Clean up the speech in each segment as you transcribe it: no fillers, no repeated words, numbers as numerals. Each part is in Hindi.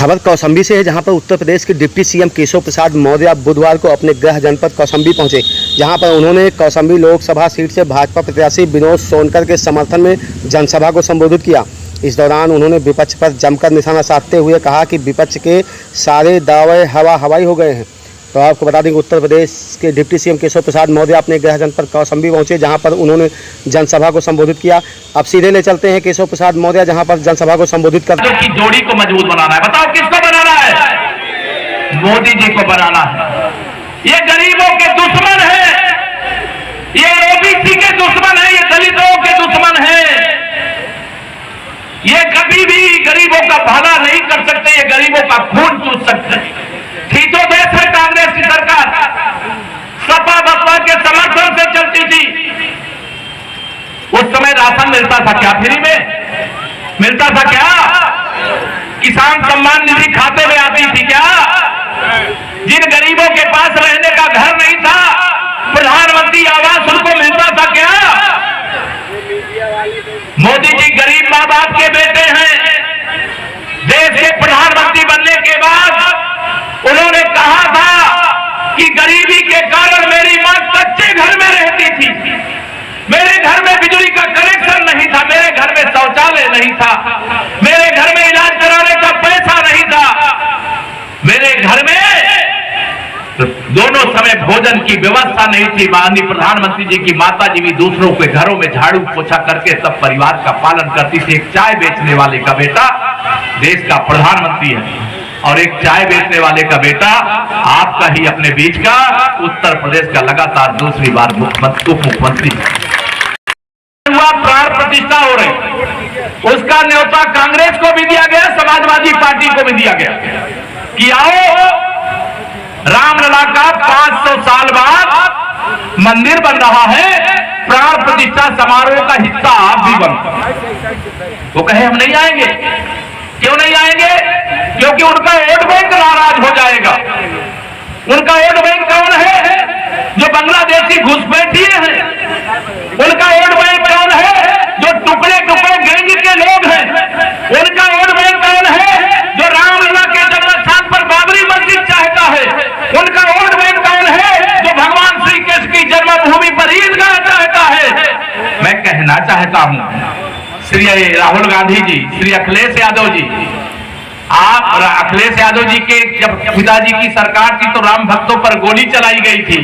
खबर कौशाम्बी से है, जहां पर उत्तर प्रदेश के डिप्टी सीएम केशव प्रसाद मौर्य बुधवार को अपने गृह जनपद कौशाम्बी पहुंचे, जहां पर उन्होंने कौशाम्बी लोकसभा सीट से भाजपा प्रत्याशी विनोद सोनकर के समर्थन में जनसभा को संबोधित किया। इस दौरान उन्होंने विपक्ष पर जमकर निशाना साधते हुए कहा कि विपक्ष के सारे दावे हवाई हो गए हैं। तो आपको बता दें कि उत्तर प्रदेश के डिप्टी सीएम केशव प्रसाद मौर्य अपने गृह जनपद कौशाम्बी पहुंचे, जहां पर उन्होंने जनसभा को संबोधित किया। अब सीधे ले चलते हैं केशव प्रसाद मौर्य, जहां पर जनसभा को संबोधित कर की जोड़ी को मजबूत बनाना है। बताओ किसको बनाना है? मोदी जी को बनाना है। ये गरीबों के दुश्मन है, ये ओबीसी के दुश्मन है, ये दलितों के दुश्मन है। ये कभी भी गरीबों का भला नहीं कर सकते, ये गरीबों का खून चूस सकते हैं। थी तो देश में कांग्रेस की सरकार सपा बसपा के समर्थन से चलती थी। उस समय राशन मिलता था क्या? फ्री में मिलता था क्या? किसान सम्मान निधि खाते में आती थी क्या? जिन गरीबों के पास रहने का घर नहीं था, प्रधानमंत्री आवास उनको मिलता था क्या? मोदी जी गरीब मां बाप के बेटे हैं। देश के प्रधानमंत्री बनने के बाद उन्होंने कहा था कि गरीबी के कारण मेरी मां कच्चे घर में रहती थी, मेरे घर में बिजली का कनेक्शन नहीं था, मेरे घर में शौचालय नहीं था, मेरे घर में इलाज कराने का पैसा नहीं था, मेरे घर में दोनों समय भोजन की व्यवस्था नहीं थी। माननीय प्रधानमंत्री जी की माता जी भी दूसरों के घरों में झाड़ू पोछा करके सब परिवार का पालन करती थी। एक चाय बेचने वाले का बेटा देश का प्रधानमंत्री है और एक चाय बेचने वाले का बेटा आपका ही अपने बीच का उत्तर प्रदेश का लगातार दूसरी बार उप मुख्यमंत्री हुआ। प्राण प्रतिष्ठा हो रही, उसका न्योता कांग्रेस को भी दिया गया, समाजवादी पार्टी को भी दिया गया कि आओ रामलला का 500 साल बाद मंदिर बन रहा है, प्राण प्रतिष्ठा समारोह का हिस्सा आप भी बनो। वो कहे हम नहीं आएंगे। क्यों नहीं आएंगे? क्योंकि उनका वोट बैंक नाराज हो जाएगा। उनका वोट बैंक कौन है? जो बांग्लादेशी घुसपैठिए हैं। उनका वोट बैंक कौन है? जो टुकड़े टुकड़े गैंग के लोग हैं। उनका वोट बैंक कौन है? जो रामलला के जन्म स्थान पर बाबरी मस्जिद चाहता है। उनका वोट बैंक कौन है? जो भगवान श्री कृष्ण की जन्मभूमि पर ईदगाह चाहता है। मैं कहना चाहता हूं श्री राहुल गांधी जी, श्री अखिलेश यादव जी, आप अखिलेश यादव जी के जब पिताजी की सरकार थी तो राम भक्तों पर गोली चलाई गई थी।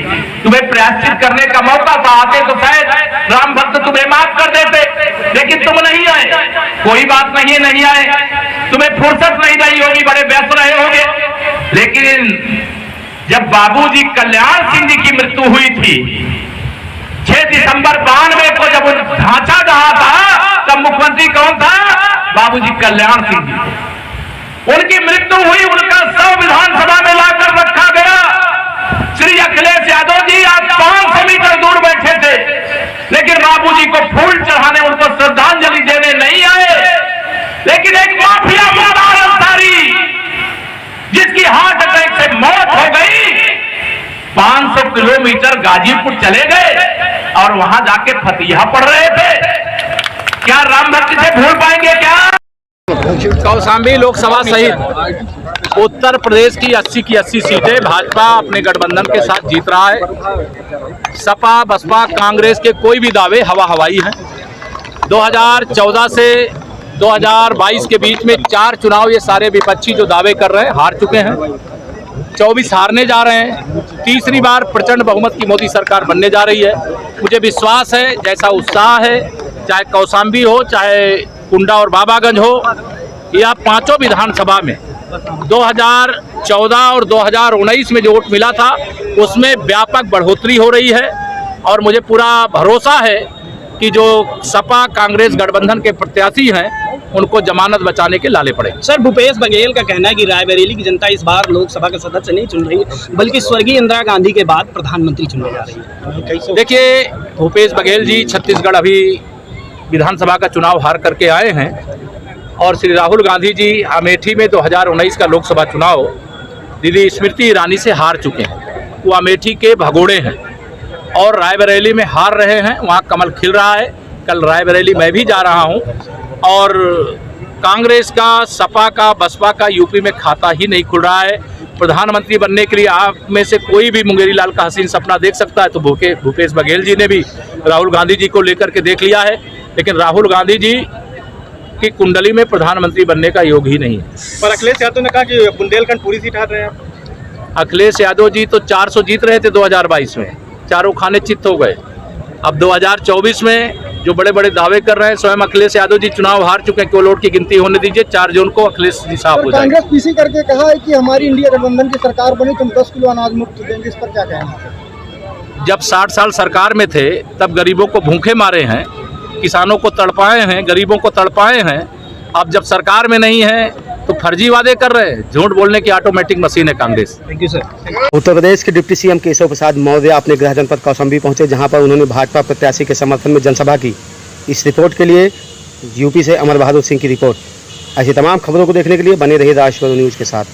तुम्हें प्रायश्चित करने का मौका था, आते तो शायद राम भक्त तुम्हें माफ कर देते, लेकिन तुम नहीं आए। कोई बात नहीं है, नहीं आए, तुम्हें फुर्सत नहीं रही होगी, बड़े व्यस्त रहे होंगे। लेकिन जब बाबूजी कल्याण सिंह जी की मृत्यु हुई थी 6 दिसंबर 92 को, जब ढांचा रहा था, तब मुख्यमंत्री कौन था? बाबूजी कल्याण सिंह जी। उनकी मृत्यु हुई, उनका शव विधानसभा में लाकर रखा गया। श्री अखिलेश यादव जी आज 500 मीटर दूर बैठे थे, लेकिन बाबूजी को फूल चढ़ाने, उनको श्रद्धांजलि देने नहीं आए। लेकिन एक माफिया मुख्तार अंसारी, जिसकी हार्ट अटैक से मौत हो गई, 500 किलोमीटर गाजीपुर चले गए और वहां जाके फतिहा पढ़ रहे थे। क्या राम भक्ति से भूल पाएंगे क्या? कौशाम्बी लोकसभा सहित उत्तर प्रदेश की 80 की 80 सीटें भाजपा अपने गठबंधन के साथ जीत रहा है। सपा बसपा कांग्रेस के कोई भी दावे हवाई हैं। 2014 से 2022 के बीच में 4 चुनाव ये सारे विपक्षी जो दावे कर रहे हैं हार चुके हैं। 24 हारने जा रहे हैं। तीसरी बार प्रचंड बहुमत की मोदी सरकार बनने जा रही है। मुझे विश्वास है, जैसा उत्साह है, चाहे कौशाम्बी हो, चाहे कुंडा और बाबागंज हो, या 5 विधानसभा में 2014 और 2019 में जो वोट मिला था उसमें व्यापक बढ़ोतरी हो रही है। और मुझे पूरा भरोसा है कि जो सपा कांग्रेस गठबंधन के प्रत्याशी हैं उनको जमानत बचाने के लाले पड़े। सर, भूपेश बघेल का कहना है कि रायबरेली की जनता इस बार लोकसभा का सदस्य नहीं चुन रही है, बल्कि स्वर्गीय इंदिरा गांधी के बाद प्रधानमंत्री चुना जा रही है। देखिए, भूपेश बघेल जी छत्तीसगढ़ अभी विधानसभा का चुनाव हार करके आए हैं और श्री राहुल गांधी जी अमेठी में 2019 का लोकसभा चुनाव दीदी स्मृति ईरानी से हार चुके हैं। वो अमेठी के भगोड़े हैं और रायबरेली में हार रहे हैं। वहाँ कमल खिल रहा है। कल रायबरेली मैं भी जा रहा हूँ और कांग्रेस का, सपा का, बसपा का यूपी में खाता ही नहीं खुल रहा है। प्रधानमंत्री बनने के लिए आप में से कोई भी मुंगेरी लाल का हसीन सपना देख सकता है, तो भूपेश बघेल जी ने भी राहुल गांधी जी को लेकर के देख लिया है, लेकिन राहुल गांधी जी की कुंडली में प्रधानमंत्री बनने का योग ही नहीं है। पर अखिलेश यादव ने कहा कि बुंदेलखंड पूरी सीट हार रहे हैं आप। अखिलेश यादव जी तो 400 जीत रहे थे 2022 में, चारों खाने चित्त हो गए। अब 2024 में जो बड़े बड़े दावे कर रहे हैं, स्वयं अखिलेश यादव जी चुनाव हार चुके हैं, केवल वोट की गिनती होने दीजिए, 4 जून को अखिलेश जी साफ हो जाएंगे। कांग्रेस पीसी करके कहा है कि हमारी इंडिया गठबंधन की सरकार बनी तो हम 10 किलो अनाज मुफ्त देंगे, इस पर क्या कहना है? जब 60 साल सरकार में थे तब गरीबों को भूखे मारे हैं, किसानों को तड़पाए हैं, गरीबों को तड़पाए हैं। अब जब सरकार में नहीं है तो फर्जी वादे कर रहे हैं। झूठ बोलने की ऑटोमेटिक मशीन है Congress. Thank you sir. Uttar Pradesh के डिप्टी सीएम केशव प्रसाद मौर्य अपने गृह जनपद कौशाम्बी पहुंचे, जहां पर उन्होंने भाजपा प्रत्याशी के समर्थन में जनसभा की। इस रिपोर्ट के लिए यूपी से अमर बहादुर सिंह की रिपोर्ट। ऐसी तमाम खबरों को देखने के लिए बने रहिए राष्ट्रवादी न्यूज़ के साथ।